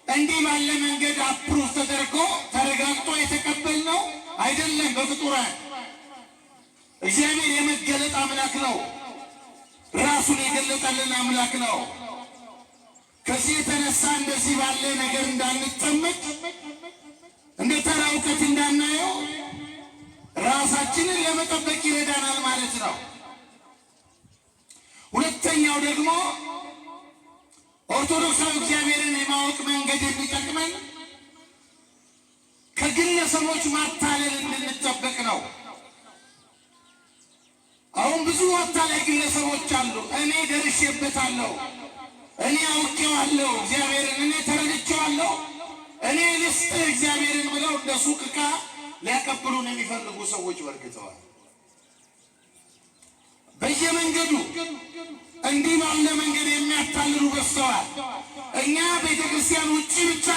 እንዲህ ባለ መንገድ አፕሩቭ ተደርጎ ተረጋግጦ የተቀበልነው አይደለም። በፍጡራን እግዚአብሔር የመገለጥ አምላክ ነው። ራሱን የገለጠልን አምላክ ነው። ከዚህ የተነሳ እንደዚህ ባለ ነገር እንዳንጠመድ እንደ ተራ እውቀት እንዳናየው ራሳችንን ለመጠበቅ ይረዳናል ማለት ነው። ሁለተኛው ደግሞ ኦርቶዶክሳዊ እግዚአብሔርን የማወቅ መንገድ የሚጠቅመን ከግለሰቦች ማታለል እንድንጠበቅ ነው። አሁን ብዙ አታላይ ግለሰቦች አሉ። እኔ ደርሼበታለሁ፣ እኔ አውቄዋለሁ፣ እግዚአብሔርን እኔ ተረድቼዋለሁ፣ እኔ ልስጥ እግዚአብሔርን ብለው እንደ ሱቅ ዕቃ ሊያቀብሉን የሚፈልጉ ሰዎች በርክተዋል። በየመንገዱ እንዲህ ባለ መንገድ የሚያታልሉ በዝተዋል። እኛ ቤተክርስቲያን ውጪ ብቻ